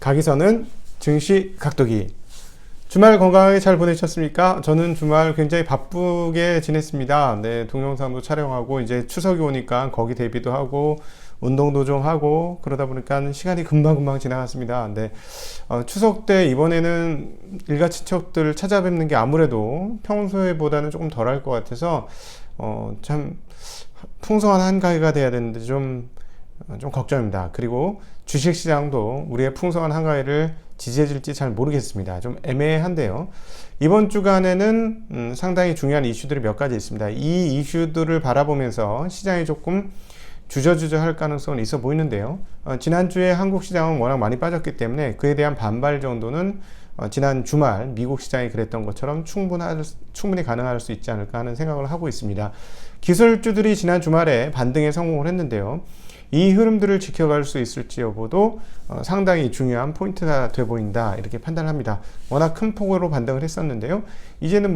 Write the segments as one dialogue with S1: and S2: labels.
S1: 가기선은 증시 각도기. 주말 건강하게 잘 보내셨습니까? 저는 주말 굉장히 바쁘게 지냈습니다. 네, 동영상도 촬영하고 이제 추석이 오니까 거기 대비도 하고 운동도 좀 하고 그러다 보니까 시간이 금방금방 지나갔습니다. 네, 추석 때 이번에는 일가 친척들 찾아뵙는 게 아무래도 평소에보다는 조금 덜할 것 같아서 참 풍성한 한가위가 돼야 되는데 좀 걱정입니다. 그리고 주식시장도 우리의 풍성한 한가위를 지지해줄지 잘 모르겠습니다. 좀 애매한데요. 이번 주간에는 상당히 중요한 이슈들이 몇 가지 있습니다. 이 이슈들을 바라보면서 시장이 조금 주저주저 할 가능성은 있어 보이는데요. 지난주에 한국 시장은 워낙 많이 빠졌기 때문에 그에 대한 반발 정도는 지난 주말 미국 시장이 그랬던 것처럼 충분히 가능할 수 있지 않을까 하는 생각을 하고 있습니다. 기술주들이 지난 주말에 반등에 성공을 했는데요. 이 흐름들을 지켜갈 수 있을지 여부도 상당히 중요한 포인트가 돼 보인다, 이렇게 판단합니다. 워낙 큰 폭으로 반등을 했었는데요. 이제는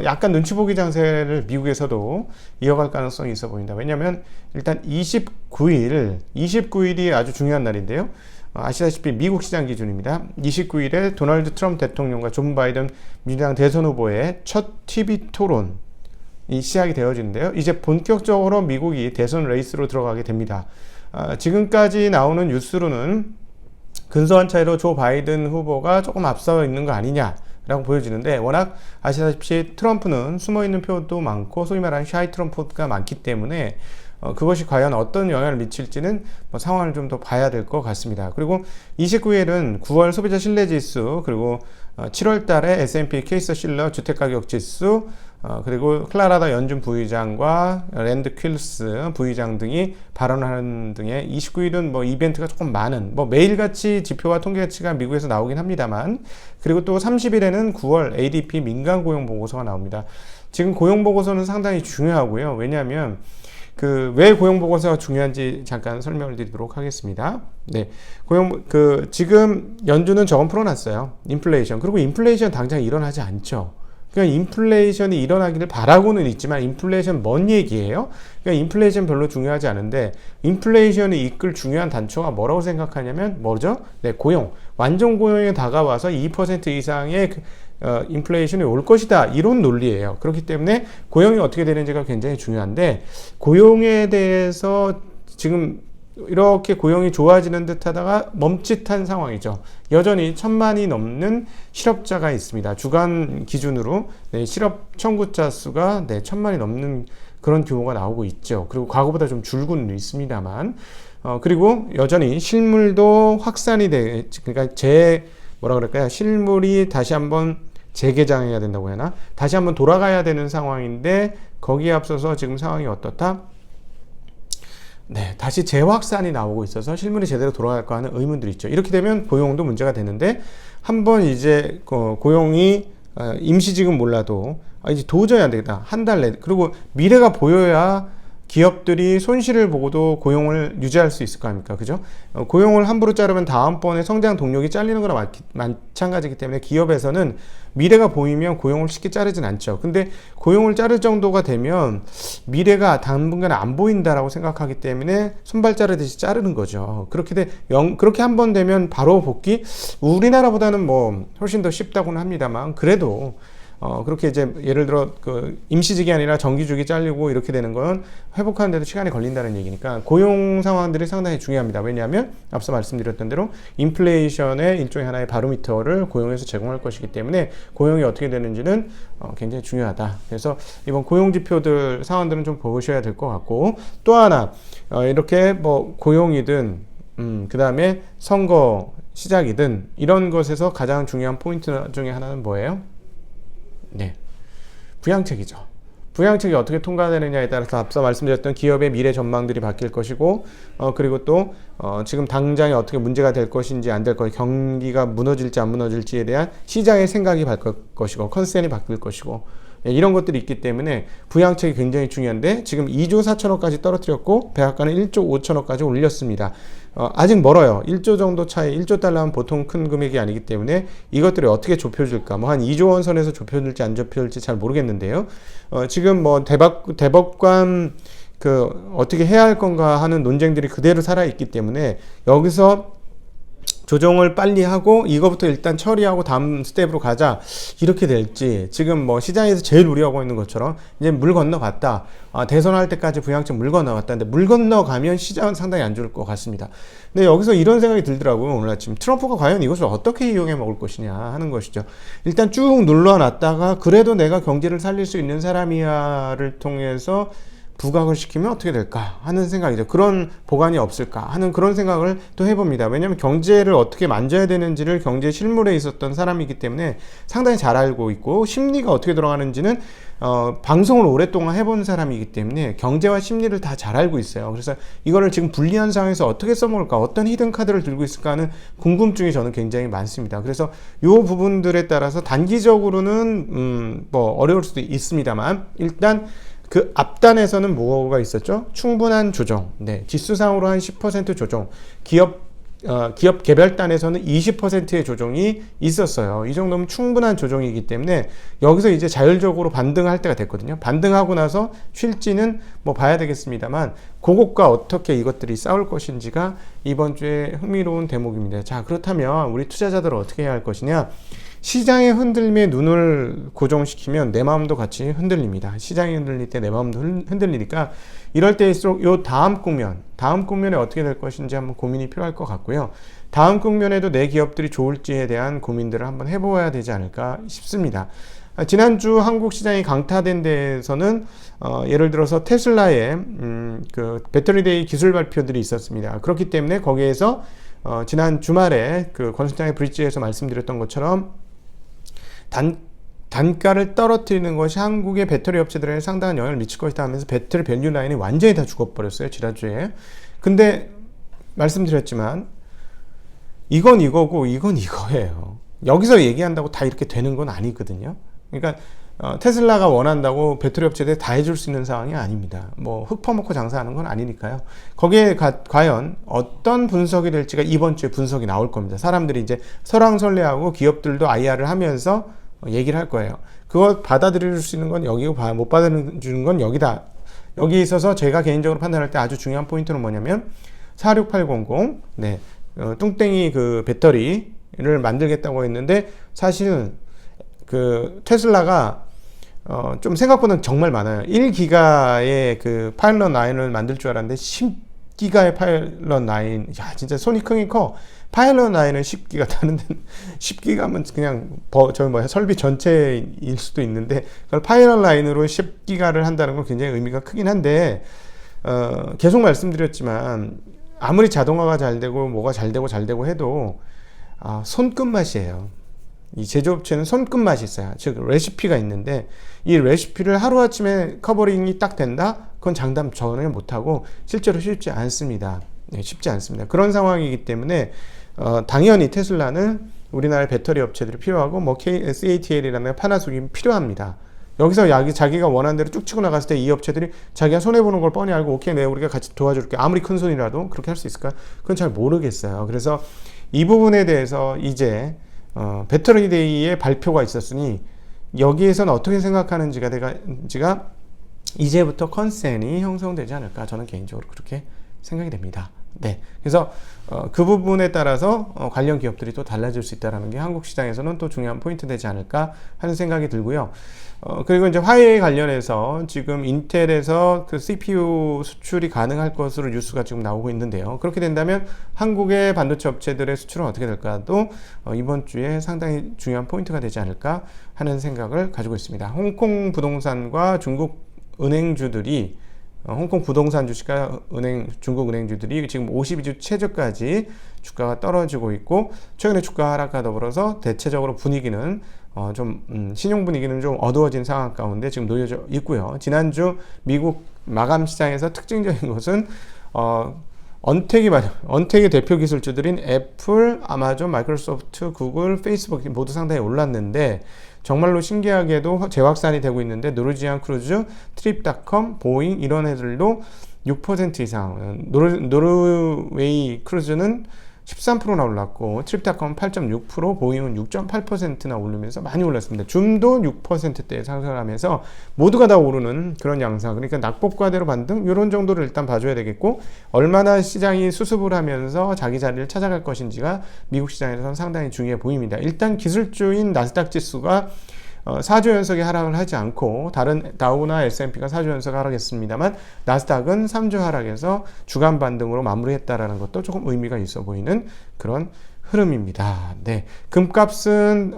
S1: 약간 눈치 보기 장세를 미국에서도 이어갈 가능성이 있어 보인다. 왜냐하면 일단 29일이 아주 중요한 날인데요. 아시다시피 미국 시장 기준입니다. 29일에 도널드 트럼프 대통령과 존 바이든 민주당 대선 후보의 첫 TV 토론 이 시작이 되어지는데요. 이제 본격적으로 미국이 대선 레이스로 들어가게 됩니다. 지금까지 나오는 뉴스로는 근소한 차이로 조 바이든 후보가 조금 앞서 있는 거 아니냐라고 보여지는데, 워낙 아시다시피 트럼프는 숨어있는 표도 많고 소위 말하는 샤이 트럼프가 많기 때문에 그것이 과연 어떤 영향을 미칠지는 상황을 좀 더 봐야 될 것 같습니다. 그리고 29일은 9월 소비자 신뢰지수, 그리고 7월 달에 S&P 케이서 실러 주택가격지수, 그리고 클라라다 연준 부의장과 랜드 퀼스 부의장 등이 발언하는 등의 29일은 이벤트가 조금 많은, 매일같이 지표와 통계치가 미국에서 나오긴 합니다만, 그리고 또 30일에는 9월 ADP 민간 고용 보고서가 나옵니다. 지금 고용 보고서는 상당히 중요하고요. 왜냐하면 왜 고용 보고서가 중요한지 잠깐 설명을 드리도록 하겠습니다. 네. 지금 연준은 저건 풀어놨어요. 인플레이션. 그리고 인플레이션 당장 일어나지 않죠. 그러니까 인플레이션이 일어나기를 바라고는 있지만 인플레이션 뭔 얘기예요? 그러니까 인플레이션 별로 중요하지 않은데, 인플레이션이 이끌 중요한 단초가 뭐라고 생각하냐면 뭐죠? 네, 고용. 완전 고용에 다가와서 2% 이상의 인플레이션이 올 것이다, 이런 논리예요. 그렇기 때문에 고용이 어떻게 되는지가 굉장히 중요한데, 고용에 대해서 지금 이렇게 고용이 좋아지는 듯 하다가 멈칫한 상황이죠. 여전히 1000만이 넘는 실업자가 있습니다. 주간 기준으로 실업 청구자 수가 1000만이 넘는 그런 규모가 나오고 있죠. 그리고 과거보다 좀 줄고는 있습니다만, 그리고 여전히 실물도 확산이 그러니까 실물이 다시 한번 재개장해야 된다고 해야 하나? 다시 한번 돌아가야 되는 상황인데, 거기에 앞서서 지금 상황이 어떻다? 네, 다시 재확산이 나오고 있어서 실물이 제대로 돌아갈까 하는 의문들이 있죠. 이렇게 되면 고용도 문제가 되는데, 한번 이제 고용이 임시직은 몰라도 이제 도저히 안 되겠다, 한 달 내, 그리고 미래가 보여야 기업들이 손실을 보고도 고용을 유지할 수 있을 거 아닙니까? 그죠? 고용을 함부로 자르면 다음번에 성장 동력이 잘리는 거나 마찬가지이기 때문에 기업에서는 미래가 보이면 고용을 쉽게 자르진 않죠. 근데 고용을 자를 정도가 되면 미래가 당분간 안 보인다라고 생각하기 때문에 손발 자르듯이 자르는 거죠. 그렇게 한 번 되면 바로 복귀? 우리나라보다는 훨씬 더 쉽다고는 합니다만, 그래도 그렇게 이제 예를 들어 임시직이 아니라 정규직이 잘리고 이렇게 되는 건 회복하는 데도 시간이 걸린다는 얘기니까 고용 상황들이 상당히 중요합니다. 왜냐하면 앞서 말씀드렸던 대로 인플레이션의 일종의 하나의 바로미터를 고용에서 제공할 것이기 때문에 고용이 어떻게 되는지는 굉장히 중요하다. 그래서 이번 고용 지표들 상황들은 좀 보셔야 될 것 같고, 또 하나 이렇게 고용이든 그 다음에 선거 시작이든 이런 것에서 가장 중요한 포인트 중에 하나는 뭐예요? 네, 부양책이죠. 부양책이 어떻게 통과되느냐에 따라서 앞서 말씀드렸던 기업의 미래 전망들이 바뀔 것이고, 그리고 또 지금 당장에 어떻게 문제가 될 것인지 안 될 것인지, 경기가 무너질지 안 무너질지에 대한 시장의 생각이 바뀔 것이고, 컨센이 바뀔 것이고, 이런 것들이 있기 때문에 부양책이 굉장히 중요한데, 지금 2조 4천억까지 떨어뜨렸고 백악관은 1조 5천억까지 올렸습니다. 아직 멀어요. 1조 정도 차이, 1조 달러면 보통 큰 금액이 아니기 때문에 이것들이 어떻게 좁혀질까, 한 2조 원 선에서 좁혀질지 안 좁혀질지 잘 모르겠는데요. 지금 대법관 어떻게 해야 할 건가 하는 논쟁들이 그대로 살아있기 때문에 여기서 조정을 빨리 하고 이거부터 일단 처리하고 다음 스텝으로 가자 이렇게 될지, 지금 뭐 시장에서 제일 우려하고 있는 것처럼 이제 물 건너갔다, 대선할 때까지 부양책 물 건너갔다, 근데 물 건너가면 시장은 상당히 안 좋을 것 같습니다. 근데 여기서 이런 생각이 들더라고요. 오늘 아침 트럼프가 과연 이것을 어떻게 이용해 먹을 것이냐 하는 것이죠. 일단 쭉 눌러놨다가 그래도 내가 경제를 살릴 수 있는 사람이야를 통해서 부각을 시키면 어떻게 될까 하는 생각이죠. 그런 보관이 없을까 하는 그런 생각을 또 해봅니다. 왜냐하면 경제를 어떻게 만져야 되는지를 경제 실물에 있었던 사람이기 때문에 상당히 잘 알고 있고, 심리가 어떻게 돌아가는지는 방송을 오랫동안 해본 사람이기 때문에 경제와 심리를 다 잘 알고 있어요. 그래서 이거를 지금 불리한 상황에서 어떻게 써먹을까, 어떤 히든 카드를 들고 있을까 하는 궁금증이 저는 굉장히 많습니다. 그래서 이 부분들에 따라서 단기적으로는 뭐 어려울 수도 있습니다만, 일단 그 앞단에서는 뭐가 있었죠? 충분한 조정. 네, 지수상으로 한 10% 조정. 기업 개별단에서는 20%의 조정이 있었어요. 이 정도면 충분한 조정이기 때문에 여기서 이제 자율적으로 반등할 때가 됐거든요. 반등하고 나서 쉴지는 뭐 봐야 되겠습니다만, 그것과 어떻게 이것들이 싸울 것인지가 이번 주에 흥미로운 대목입니다. 자, 그렇다면 우리 투자자들은 어떻게 해야 할 것이냐? 시장의 흔들림에 눈을 고정시키면 내 마음도 같이 흔들립니다. 시장이 흔들릴 때 내 마음도 흔들리니까 이럴 때일수록 요 다음 국면에 어떻게 될 것인지 한번 고민이 필요할 것 같고요. 다음 국면에도 내 기업들이 좋을지에 대한 고민들을 한번 해보아야 되지 않을까 싶습니다. 지난주 한국 시장이 강타된 데에서는 예를 들어서 테슬라의 그 배터리데이 기술 발표들이 있었습니다. 그렇기 때문에 거기에서 지난 주말에 그 권순장의 브릿지에서 말씀드렸던 것처럼 단가를 떨어뜨리는 것이 한국의 배터리 업체들에게 상당한 영향을 미칠 것이다 하면서 배터리 밸류 라인이 완전히 다 죽어버렸어요, 지난주에. 근데 말씀드렸지만 이건 이거고 이건 이거예요. 여기서 얘기한다고 다 이렇게 되는 건 아니거든요. 그러니까 테슬라가 원한다고 배터리 업체들이 다 해줄 수 있는 상황이 아닙니다. 뭐 흙 퍼먹고 장사하는 건 아니니까요. 거기에 과연 어떤 분석이 될지가 이번 주에 분석이 나올 겁니다. 사람들이 이제 설왕설래하고 기업들도 IR을 하면서 얘기를 할 거예요. 그거 받아들일 수 있는 건 여기고 못 받아주는 건 여기다. 여기 있어서 제가 개인적으로 판단할 때 아주 중요한 포인트는 뭐냐면 46800 네, 뚱땡이 그 배터리를 만들겠다고 했는데, 사실은 그 테슬라가 좀 생각보다 정말 많아요. 1기가의 그 파일럿 라인을 만들 줄 알았는데 10기가의 파일럿 라인, 야 진짜 손이 크긴 커. 파일럿 라인은 10기가 타는데 10기가면 그냥 설비 전체일 수도 있는데, 그걸 파일럿 라인으로 10기가를 한다는 건 굉장히 의미가 크긴 한데, 계속 말씀드렸지만 아무리 자동화가 잘 되고 뭐가 잘 되고 해도 손끝맛이에요. 이 제조업체는 손끝맛이 있어요. 즉 레시피가 있는데 이 레시피를 하루아침에 커버링이 딱 된다? 그건 장담 전혀 못하고 실제로 쉽지 않습니다. 네, 쉽지 않습니다. 그런 상황이기 때문에 당연히 테슬라는 우리나라의 배터리 업체들이 필요하고 뭐 CATL이라는 파나소닉이 필요합니다. 여기서 자기가 원하는 대로 쭉 치고 나갔을 때 이 업체들이 자기가 손해보는 걸 뻔히 알고 오케이 내가 우리가 같이 도와줄게, 아무리 큰 손이라도 그렇게 할 수 있을까? 그건 잘 모르겠어요. 그래서 이 부분에 대해서 이제 배터리 데이의 발표가 있었으니 여기에서는 어떻게 생각하는지가 이제부터 컨센이 형성되지 않을까, 저는 개인적으로 그렇게 생각이 됩니다. 네, 그래서 그 부분에 따라서 관련 기업들이 또 달라질 수 있다는 게 한국 시장에서는 또 중요한 포인트 되지 않을까 하는 생각이 들고요. 그리고 이제 화웨이 관련해서 지금 인텔에서 그 CPU 수출이 가능할 것으로 뉴스가 지금 나오고 있는데요. 그렇게 된다면 한국의 반도체 업체들의 수출은 어떻게 될까도 이번 주에 상당히 중요한 포인트가 되지 않을까 하는 생각을 가지고 있습니다. 홍콩 부동산과 중국 은행주들이 홍콩 부동산 주식과 중국 은행주들이 지금 52주 최저까지 주가가 떨어지고 있고, 최근에 주가 하락과 더불어서 대체적으로 분위기는 신용 분위기는 좀 어두워진 상황 가운데 지금 놓여져 있고요. 지난주 미국 마감 시장에서 특징적인 것은 언택의 대표 기술주들인 애플, 아마존, 마이크로소프트, 구글, 페이스북 모두 상당히 올랐는데, 정말로 신기하게도 재확산이 되고 있는데 노르지안 크루즈, 트립닷컴, 보잉 이런 애들도 6% 이상, 노르웨이 크루즈는 13%나 올랐고 트립타컴은 8.6%, 보잉은 6.8%나 오르면서 많이 올랐습니다. 줌도 6%대에 상승을 하면서 모두가 다 오르는 그런 양상. 그러니까 낙폭과대로 반등 이런 정도를 일단 봐줘야 되겠고, 얼마나 시장이 수습을 하면서 자기 자리를 찾아갈 것인지가 미국 시장에서는 상당히 중요해 보입니다. 일단 기술주인 나스닥 지수가 4주 연속의 하락을 하지 않고, 다른 다우나 S&P가 4주 연속 하락했습니다만 나스닥은 3주 하락해서 주간 반등으로 마무리했다라는 것도 조금 의미가 있어 보이는 그런 흐름입니다. 네, 금값은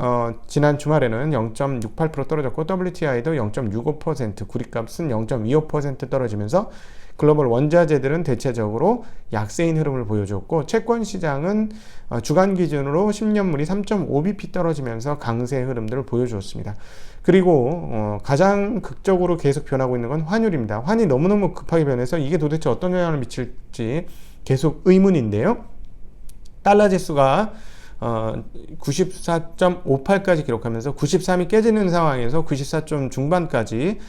S1: 지난 주말에는 0.68% 떨어졌고 WTI도 0.65%, 구리값은 0.25% 떨어지면서 글로벌 원자재들은 대체적으로 약세인 흐름을 보여줬고, 채권 시장은 주간 기준으로 10년물이 3.5bp 떨어지면서 강세 흐름들을 보여주었습니다. 그리고 가장 극적으로 계속 변하고 있는 건 환율입니다. 환이 너무너무 급하게 변해서 이게 도대체 어떤 영향을 미칠지 계속 의문인데요. 달러 지수가 94.58까지 기록하면서 93이 깨지는 상황에서 94점 중반까지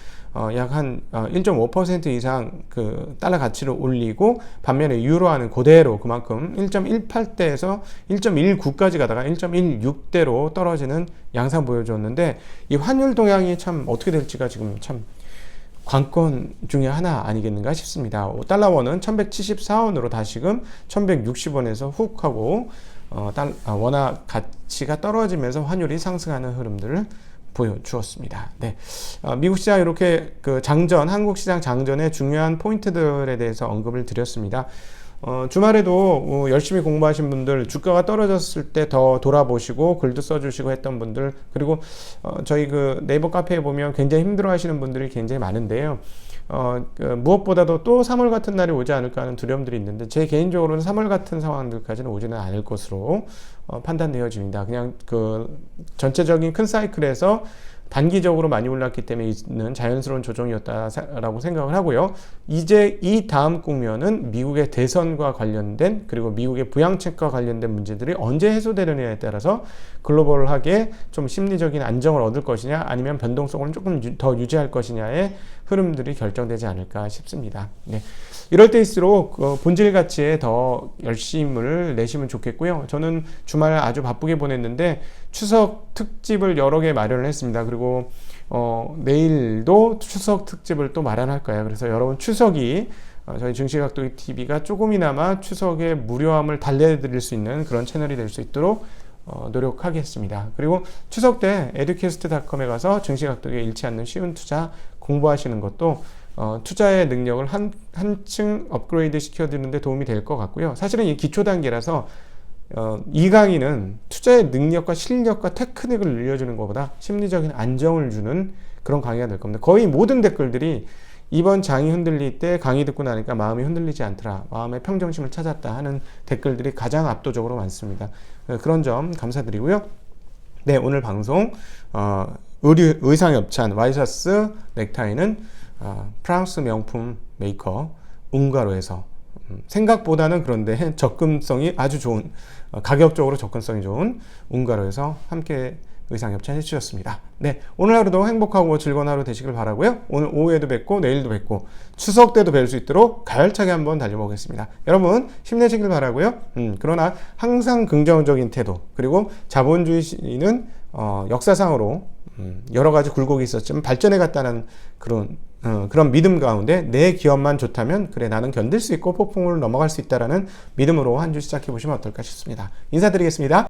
S1: 약 한 1.5% 이상 그 달러 가치를 올리고, 반면에 유로화는 그대로 그만큼 1.18대에서 1.19까지 가다가 1.16대로 떨어지는 양상 보여줬는데, 이 환율 동향이 참 어떻게 될지가 지금 참 관건 중에 하나 아니겠는가 싶습니다. 달러원은 1174원으로 다시금 1160원에서 훅 하고 원화 가치가 떨어지면서 환율이 상승하는 흐름들을 보여주었습니다. 네, 미국 시장 이렇게 그 장전, 한국 시장 장전의 중요한 포인트들에 대해서 언급을 드렸습니다. 주말에도 열심히 공부하신 분들, 주가가 떨어졌을 때 더 돌아보시고 글도 써주시고 했던 분들, 그리고 저희 그 네이버 카페에 보면 굉장히 힘들어하시는 분들이 굉장히 많은데요. 무엇보다도 또 3월 같은 날이 오지 않을까 하는 두려움들이 있는데, 제 개인적으로는 3월 같은 상황들까지는 오지는 않을 것으로 판단되어집니다. 그냥 그 전체적인 큰 사이클에서 단기적으로 많이 올랐기 때문에 있는 자연스러운 조정이었다라고 생각을 하고요. 이제 이 다음 국면은 미국의 대선과 관련된, 그리고 미국의 부양책과 관련된 문제들이 언제 해소되느냐에 따라서 글로벌하게 좀 심리적인 안정을 얻을 것이냐, 아니면 변동성을 조금 더 유지할 것이냐의 흐름들이 결정되지 않을까 싶습니다. 네. 이럴 때일수록 본질 가치에 더 열심을 내시면 좋겠고요. 저는 주말 아주 바쁘게 보냈는데 추석 특집을 여러 개 마련을 했습니다. 그리고 내일도 추석 특집을 또 마련할 거예요. 그래서 여러분 추석이 저희 증시각도기 TV가 조금이나마 추석의 무료함을 달래드릴 수 있는 그런 채널이 될 수 있도록 노력하겠습니다. 그리고 추석 때 에듀캐스트.com에 가서 증시각도기에 잃지 않는 쉬운 투자 공부하시는 것도 투자의 능력을 한층 업그레이드 시켜드리는 데 도움이 될 것 같고요. 사실은 이 기초 단계라서 이 강의는 투자의 능력과 실력과 테크닉을 늘려주는 것보다 심리적인 안정을 주는 그런 강의가 될 겁니다. 거의 모든 댓글들이 이번 장이 흔들릴 때 강의 듣고 나니까 마음이 흔들리지 않더라, 마음의 평정심을 찾았다 하는 댓글들이 가장 압도적으로 많습니다. 그런 점 감사드리고요. 네, 오늘 방송 의상 협찬 와이셔츠 넥타이는 프랑스 명품 메이커 웅가로에서 생각보다는, 그런데 접근성이 아주 좋은, 가격적으로 접근성이 좋은 웅가로에서 함께 의상 협찬해 주셨습니다. 네, 오늘 하루도 행복하고 즐거운 하루 되시길 바라고요. 오늘 오후에도 뵙고 내일도 뵙고 추석 때도 뵐 수 있도록 가열차게 한번 달려보겠습니다. 여러분 힘내시길 바라고요. 그러나 항상 긍정적인 태도, 그리고 자본주의는 역사상으로 여러 가지 굴곡이 있었지만 발전해 갔다는 그런 믿음 가운데 내 기업만 좋다면 그래 나는 견딜 수 있고 폭풍을 넘어갈 수 있다라는 믿음으로 한 주 시작해 보시면 어떨까 싶습니다. 인사드리겠습니다.